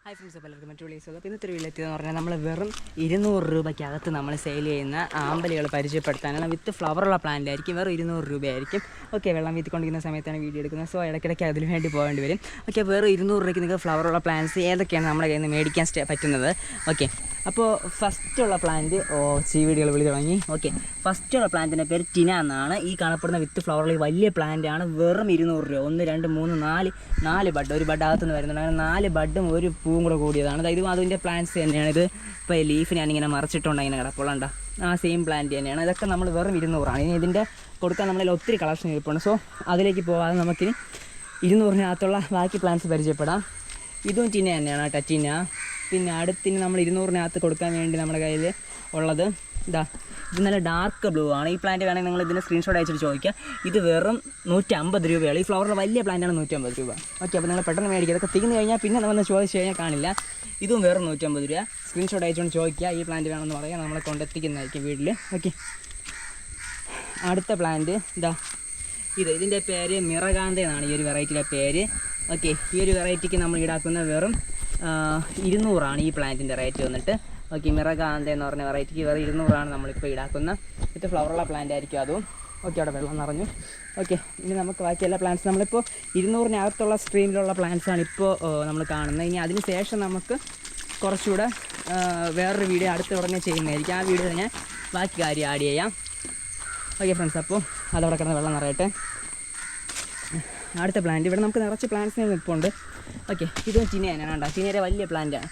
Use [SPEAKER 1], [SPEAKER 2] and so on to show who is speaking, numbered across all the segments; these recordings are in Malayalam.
[SPEAKER 1] ഹായ് ഫ്രണ്ട്സ്, പലർക്കും മറ്റു വിളിച്ചത്. അപ്പോൾ ഇന്നത്തെ വീട്ടിലെത്തിയെന്ന് പറഞ്ഞാൽ നമ്മൾ വെറും 200 രൂപയ്ക്കകത്ത് നമ്മൾ സെയിൽ ചെയ്യുന്ന ആമ്പലുകൾ പരിചയപ്പെടുത്താനാണ്. വിത്ത് ഫ്ലവറുള്ള പ്ലാന്റിലായിരിക്കും, വെറും 200 രൂപയായിരിക്കും. ഓക്കെ, വെള്ളം വീത്തിക്കൊണ്ടിരിക്കുന്ന സമയത്താണ് വീഡിയോ എടുക്കുന്നത്, സോ ഇടയ്ക്കിടയ്ക്ക് അതിന് വേണ്ടി പോകേണ്ടി വരും. ഓക്കെ, വെറും 200 രൂപയ്ക്ക് നിങ്ങൾക്ക് ഫ്ലവറുള്ള പ്ലാന്റ്സ് ഏതൊക്കെയാണ് നമ്മുടെ കയ്യിൽ നിന്ന് മേടിക്കാൻ പറ്റുന്നത്. ഓക്കെ, അപ്പോൾ ഫസ്റ്റുള്ള പ്ലാന്റ് ചീവീടുകൾ വിളി തുടങ്ങി. ഓക്കെ, ഫസ്റ്റുള്ള പ്ലാന്റിൻ്റെ പേര് ടിന എന്നാണ്. ഈ കാണപ്പെടുന്ന വിത്ത് ഫ്ലവറിൽ വലിയ പ്ലാന്റാണ്. വെറും 200 രൂപ. 1 2 3 4 ബഡ്, ഒരു ബഡ് അകത്തുനിന്ന് വരുന്നുണ്ട്. അങ്ങനെ 4 ബഡും ഒരു പൂവും കൂടെ കൂടിയതാണ്. ഇതും അതിൻ്റെ പ്ലാന്റ്സ് തന്നെയാണ്. ഇത് ഇപ്പോൾ ലീഫ് ഞാനിങ്ങനെ മറിച്ചിട്ടുണ്ട്, ഇങ്ങനെ കിടപ്പുള്ള ആ സെയിം പ്ലാന്റ് തന്നെയാണ്. ഇതൊക്കെ നമ്മൾ വെറും 200 ഇനി ഇതിൻ്റെ കൊടുക്കാൻ നമ്മളിൽ ഒത്തിരി കളക്ഷൻ ഇരിപ്പുണ്ട്. സോ അതിലേക്ക് പോകാതെ നമുക്കിനി 200-നകത്തുള്ള ബാക്കി പ്ലാന്റ്സ് പരിചയപ്പെടാം. ഇതും ടിന തന്നെയാണ് കേട്ടോ, ടിന. പിന്നെ അടുത്തിന് നമ്മൾ 200-നകത്ത് കൊടുക്കാൻ വേണ്ടി നമ്മുടെ കയ്യിൽ ഉള്ളത് ഇത് നല്ല ഡാർക്ക് ബ്ലൂ ആണ്. ഈ പ്ലാന്റ് വേണമെങ്കിൽ നിങ്ങൾ ഇതിൻ്റെ സ്ക്രീൻഷോട്ട് അയച്ചിട്ട് ചോദിക്കുക. ഇത് വെറും 150 രൂപയാണ്. ഈ ഫ്ലവറിൻ്റെ വലിയ പ്ലാന്റാണ് 150 രൂപ. ഓക്കെ, അപ്പോൾ നിങ്ങൾ പെട്ടെന്ന് മേടിക്കുക. ഇതൊക്കെ തീർന്നു കഴിഞ്ഞാൽ പിന്നെ നമ്മൾ ചോദിച്ചു കഴിഞ്ഞാൽ കാണില്ല. ഇതും വെറും 150 രൂപ. സ്ക്രീൻഷോട്ട് അയച്ചുകൊണ്ട് ചോദിക്കുക, ഈ പ്ലാന്റ് വേണമെന്ന് പറയാം, നമ്മളെ കൊണ്ടെത്തിക്കുന്നതായിരിക്കും വീട്ടിൽ. ഓക്കെ, അടുത്ത പ്ലാന്റ് ഇതിൻ്റെ പേര് മിറകാന്ത എന്നാണ്, ഈ ഒരു വെറൈറ്റിയുടെ പേര്. ഓക്കെ, ഈ ഒരു വെറൈറ്റിക്ക് നമ്മൾ ഈടാക്കുന്ന വെറും 200 ഈ പ്ലാന്റിൻ്റെ റേറ്റ് വന്നിട്ട്. ഓക്കെ, മിറകാന്ത എന്ന് പറഞ്ഞ വെറൈറ്റിക്ക് വെറും 200 നമ്മളിപ്പോൾ ഈടാക്കുന്ന. വിത്ത് ഫ്ലവറുള്ള പ്ലാന്റ് ആയിരിക്കും അതും. ഓക്കെ, അവിടെ വെള്ളം നിറഞ്ഞു. ഓക്കെ, ഇനി നമുക്ക് ബാക്കി എല്ലാ പ്ലാന്റ്സ് നമ്മളിപ്പോൾ 200-നകത്തുള്ള സ്ട്രീമിലുള്ള പ്ലാന്റ്സാണ് ഇപ്പോൾ നമ്മൾ കാണുന്നത്. ഇനി അതിന് ശേഷം നമുക്ക് കുറച്ചുകൂടെ വേറൊരു വീഡിയോ അടുത്ത ഉടനെ ചെയ്യുന്നതായിരിക്കും. ആ വീഡിയോ ഞാൻ ബാക്കി കാര്യം ആഡ് ചെയ്യാം. ഓക്കെ ഫ്രണ്ട്സ്, അപ്പോൾ അതവിടെ കിടന്ന് വെള്ളം നിറയട്ടെ. അടുത്ത പ്ലാന്റ് ഇവിടെ നമുക്ക് നിറച്ച് പ്ലാന്റ്സിന് നിൽപ്പുണ്ട്. ഓക്കെ, ഇതും ടിന തന്നെയാണ് കേട്ടോ. ടിനയുടെ വലിയ പ്ലാന്റാണ്.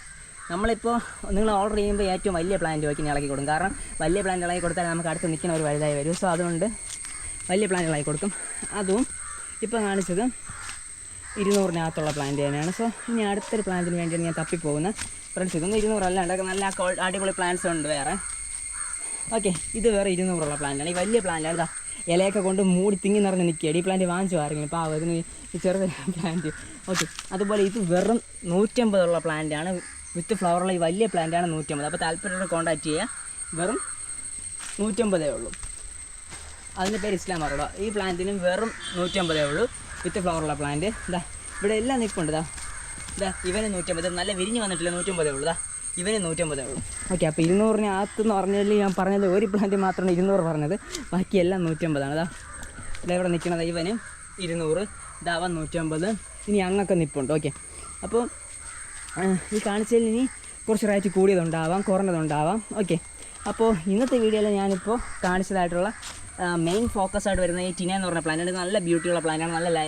[SPEAKER 1] നമ്മളിപ്പോൾ നിങ്ങൾ ഓർഡർ ചെയ്യുമ്പോൾ ഏറ്റവും വലിയ പ്ലാന്റ് വയ്ക്കുന്ന ഇളക്കി കൊടുക്കും. കാരണം വലിയ പ്ലാന്റ് ഇളക്കി കൊടുത്താൽ നമുക്ക് അടുത്ത് നിൽക്കുന്ന ഒരു വലുതായി വരും. സോ അതുകൊണ്ട് വലിയ പ്ലാന്റ് ഇളക്കി കൊടുക്കും. അതും ഇപ്പോൾ കാണിച്ചത് 200-നകത്തുള്ള പ്ലാന്റ് തന്നെയാണ്. സോ ഇനി അടുത്തൊരു പ്ലാന്റിന് വേണ്ടിയാണ് ഞാൻ തപ്പിപ്പോകുന്നത്. ഫ്രണ്ട്സ്, ഇതൊന്നും 200 അല്ലാണ്ട് നല്ല അടിപൊളി പ്ലാന്റ്സ് ഉണ്ട് വേറെ. ഓക്കെ, ഇത് വേറെ 200 പ്ലാന്റാണ്. ഈ വലിയ പ്ലാന്റാണ്. ഇലയൊക്കെ കൊണ്ട് മൂടി തിങ്ങി നിറഞ്ഞ് നിൽക്കുകയാണ്. ഈ പ്ലാന്റ് വാങ്ങിച്ചു ആരെങ്കിലും ഇപ്പോൾ അതിന് ഈ ചെറിയ പ്ലാന്റ്. ഓക്കെ, അതുപോലെ ഇത് വെറും 150 പ്ലാന്റാണ്. വിത്ത് ഫ്ലവറുള്ള ഈ വലിയ പ്ലാന്റാണ് 150. അപ്പോൾ താല്പര്യത്തോടെ കോൺടാക്റ്റ് ചെയ്യുക. വെറും 150 ഉള്ളൂ. അതിൻ്റെ പേര് ഇസ്ലാം മാറോടോ. ഈ പ്ലാന്റിനും വെറും 150 ഉള്ളൂ. വിത്ത് ഫ്ലവറുള്ള പ്ലാന്റ്. ഇവിടെ എല്ലാം നിൽപ്പുണ്ട്. ഇവന് 150. നല്ല വിരിഞ്ഞ് വന്നിട്ടില്ല, 150 ഉള്ളൂ. ഇവന് 150 ഉള്ളൂ. ഓക്കെ, അപ്പോൾ 200-നകത്തെന്ന് പറഞ്ഞാൽ ഞാൻ പറഞ്ഞത് ഒരു പ്ലാന്റ് മാത്രമാണ് 200 പറഞ്ഞത്. ബാക്കി എല്ലാം 150. ഇവിടെ നിൽക്കുന്നത് ഇവന് 200, അവൻ 150. ഇനി അങ്ങൊക്കെ നിൽപ്പുണ്ട്. ഓക്കെ, അപ്പോൾ ഈ കാണിച്ചതിൽ ഇനി കുറച്ച് റേറ്റ് കൂടിയതുണ്ടാവാം, കുറഞ്ഞതുണ്ടാവാം. ഓക്കെ, അപ്പോൾ ഇന്നത്തെ വീഡിയോയിൽ ഞാനിപ്പോൾ കാണിച്ചതായിട്ടുള്ള മെയിൻ ഫോക്കസായിട്ട് വരുന്ന ഈ ടിന എന്ന് പറഞ്ഞ പ്ലാന്റ് നല്ല ബ്യൂട്ടിയുള്ള പ്ലാന്റാണ്. നല്ല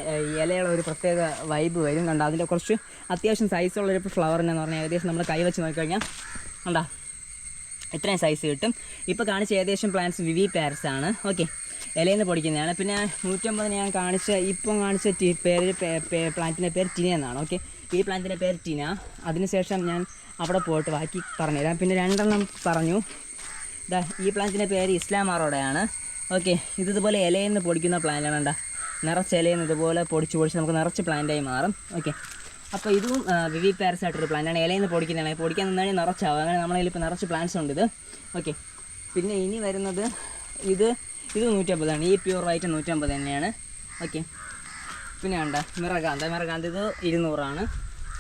[SPEAKER 1] ഇലയുള്ള ഒരു പ്രത്യേക വൈബ് വരും. കണ്ടോ, അതിൻ്റെ കുറച്ച് അത്യാവശ്യം സൈസുള്ളൊരു ഫ്ലവറിനെന്ന് പറഞ്ഞാൽ ഏകദേശം നമ്മൾ കൈ വെച്ച് നോക്കിക്കഴിഞ്ഞാൽ കണ്ടോ ഇത്രയും സൈസ് കിട്ടും. ഇപ്പോൾ കാണിച്ച ഏകദേശം പ്ലാന്റ്സ് വിവി പാരസ് ആണ്. ഓക്കെ, ഇലയിൽ നിന്ന് പൊടിക്കുന്നതാണ്. പിന്നെ 150 ഞാൻ ഇപ്പം കാണിച്ച പ്ലാന്റിൻ്റെ പേര് ടിന എന്നാണ്. ഓക്കെ, ഈ പ്ലാന്റിൻ്റെ പേര് ടിന. അതിനുശേഷം ഞാൻ അവിടെ പോയിട്ട് ബാക്കി പറഞ്ഞുതരാം. പിന്നെ 2 പറഞ്ഞു. ഈ പ്ലാന്റിൻ്റെ പേര് ഇസ്ലാം മാറോടെയാണ്. ഓക്കെ, ഇതുപോലെ ഇലയിൽ നിന്ന് പൊടിക്കുന്ന പ്ലാന്റാണ്. നിറച്ച് ഇലയിൽ നിന്ന് ഇതുപോലെ പൊടിച്ച് നമുക്ക് നിറച്ച് പ്ലാന്റായി മാറും. ഓക്കെ, അപ്പോൾ ഇതും വിവി പാരസ് ആയിട്ടൊരു പ്ലാന്റാണ്. ഇലയിൽ നിന്ന് പൊടിക്കുന്നതാണ്. പൊടിക്കാൻ നിന്നാണ് നിറച്ചാവും. അങ്ങനെ നമ്മളതിൽ ഇപ്പോൾ നിറച്ച് പ്ലാന്റ്സ് ഉണ്ട് ഇത്. ഓക്കെ, പിന്നെ ഇനി വരുന്നത് ഇത് 150. ഈ പ്യൂർ വൈറ്റ് 150 തന്നെയാണ്. ഓക്കെ, പിന്നെ മിറകാന്ത ഇത് 200.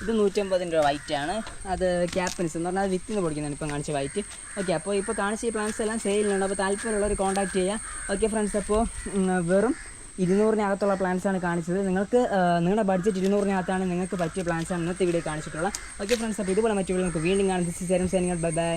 [SPEAKER 1] ഇത് 150 വൈറ്റാണ്. അത് ക്യാപ്പൻസ് എന്ന് പറഞ്ഞാൽ വിത്തിന് പൊടിക്കുന്നതാണ് ഇപ്പം കാണിച്ച വൈറ്റ്. ഓക്കെ, അപ്പോൾ ഇപ്പോൾ കാണിച്ച ഈ പ്ലാന്റ്സ് എല്ലാം സെയിലുണ്ട്. അപ്പോൾ താല്പര്യമുള്ളവർ കോൺടാക്റ്റ് ചെയ്യുക. ഓക്കെ ഫ്രണ്ട്സ്, അപ്പോൾ വെറും 200-നകത്തുള്ള പ്ലാന്റ്സാണ് കാണിച്ചത്. നിങ്ങളുടെ ബഡ്ജറ്റ് 200-നകത്താണ് നിങ്ങൾക്ക് പറ്റിയ പ്ലാന്റ്സാണ് ഇന്നത്തെ വീഡിയോ കാണിച്ചിട്ടുള്ളത്. ഓക്കെ ഫ്രണ്ട്സ്, അപ്പോൾ ഇതുപോലെ മറ്റു വീഡിയോ നമുക്ക് വീണ്ടും കാണാം. This is signing out. Bye bye.